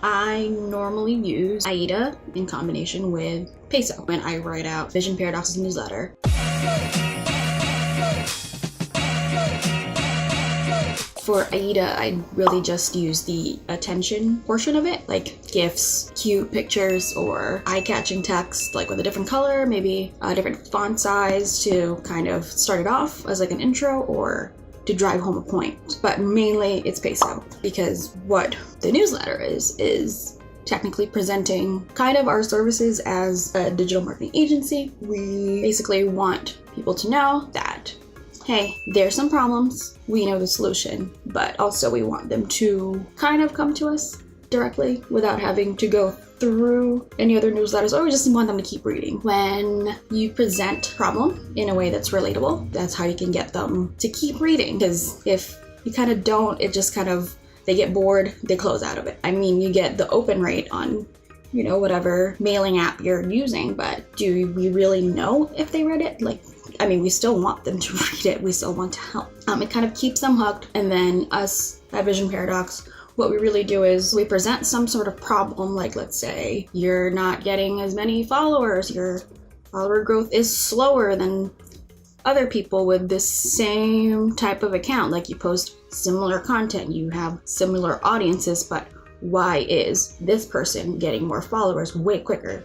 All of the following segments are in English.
I normally use AIDA in combination with Peso when I write out Vision Paradox's newsletter. For AIDA, I really just use the attention portion of it, like GIFs, cute pictures, or eye-catching text, like with a different color, maybe a different font size to kind of start it off as like an intro or to drive home a point. But mainly it's Peso, because what the newsletter is technically presenting kind of our services as a digital marketing agency. We basically want people to know that, hey, there's some problems, we know the solution, but also we want them to kind of come to us directly without having to go through any other newsletters, or we just want them to keep reading. When you present problem in a way that's relatable, that's how you can get them to keep reading, because if you kind of don't, it just kind of, they get bored, they close out of it. I mean, you get the open rate on, you know, whatever mailing app you're using, but do we really know if they read it? Like, I mean, we still want them to read it. We still want to help. It kind of keeps them hooked. And then us at Vision Paradox, what we really do is we present some sort of problem. Like, let's say you're not getting as many followers. Your follower growth is slower than other people with this same type of account. Like, you post similar content, you have similar audiences, but why is this person getting more followers way quicker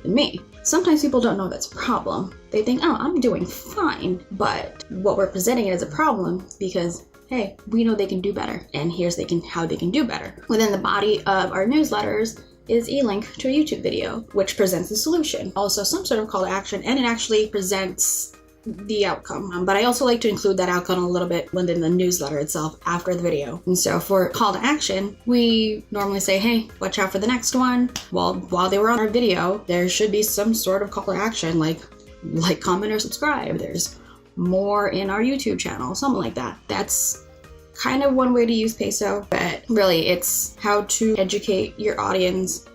than me? Sometimes people don't know that's a problem. They think, oh, I'm doing fine. But what we're presenting it as a problem because, hey, we know they can do better. And here's how they can do better. Within the body of our newsletters is a link to a YouTube video, which presents the solution. Also some sort of call to action, and it actually presents the outcome. But I also like to include that outcome a little bit within the newsletter itself after the video. And so for call to action, we normally say, hey, watch out for the next one. Well, while they were on our video, there should be some sort of call to action, like, comment, or subscribe. There's more in our YouTube channel, something like that. That's kind of one way to use Peso, but really it's how to educate your audience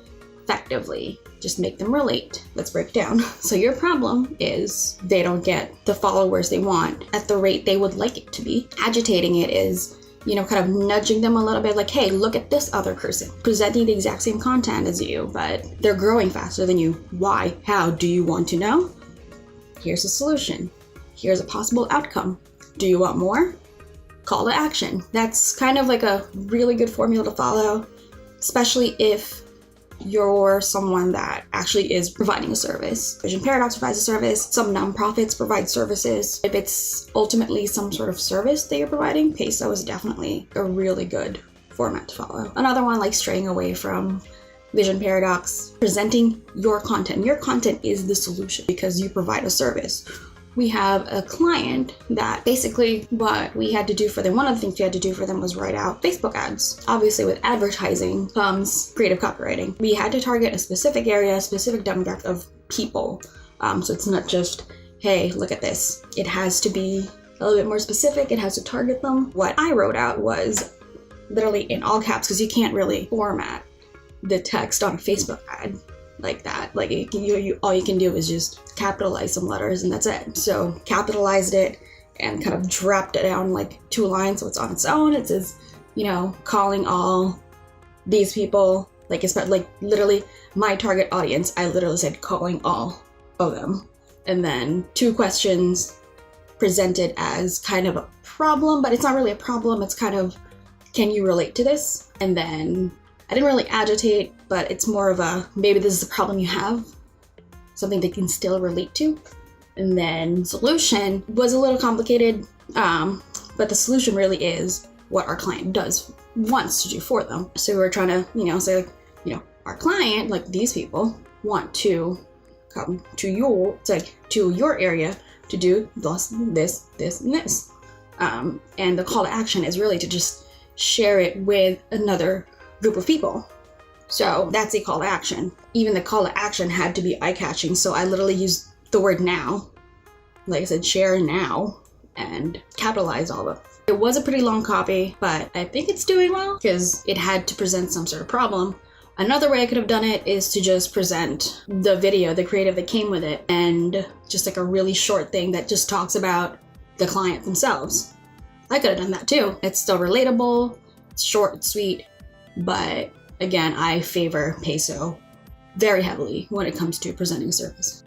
effectively. Just make them relate. Let's break down. So your problem is they don't get the followers they want at the rate they would like it to be. Agitating it is, you know, kind of nudging them a little bit, like, hey, look at this other person presenting the exact same content as you, but they're growing faster than you. Why? How? Do you want to know? Here's a solution. Here's a possible outcome. Do you want more? Call to action. That's kind of like a really good formula to follow, especially if you're someone that actually is providing a service. Vision Paradox provides a service. Some nonprofits provide services. If it's ultimately some sort of service that you're providing, Peso is definitely a really good format to follow. Another one, like straying away from Vision Paradox, presenting your content. Your content is the solution because you provide a service. We have a client that basically what we had to do for them, one of the things we had to do for them was write out Facebook ads. Obviously with advertising comes creative copywriting. We had to target a specific area, a specific demographic of people. So it's not just, hey, look at this. It has to be a little bit more specific. It has to target them. What I wrote out was literally in all caps, because you can't really format the text on a Facebook ad like that. Like all you can do is just capitalize some letters and that's it. So capitalized it and kind of dropped it down like 2 lines so it's on its own. It says, you know, calling all these people, like it's like literally my target audience. I literally said calling all of them. And then 2 questions presented as kind of a problem, but it's not really a problem. It's kind of, can you relate to this? And then I didn't really agitate, but it's more of a, maybe this is a problem you have, something they can still relate to. And then solution was a little complicated, but the solution really is what our client wants to do for them. So we were trying to, you know, say, like, you know, our client, like these people, want to come to your area to do this, and this. And the call to action is really to just share it with another group of people. So that's a call to action. Even the call to action had to be eye-catching, so I literally used the word now. Like I said, share now, and capitalize all of it. It was a pretty long copy, but I think it's doing well because it had to present some sort of problem. Another way I could have done it is to just present the video, the creative that came with it, and just like a really short thing that just talks about the client themselves. I could have done that too. It's still relatable, it's short and sweet, but again, I favor peso very heavily when it comes to presenting a service.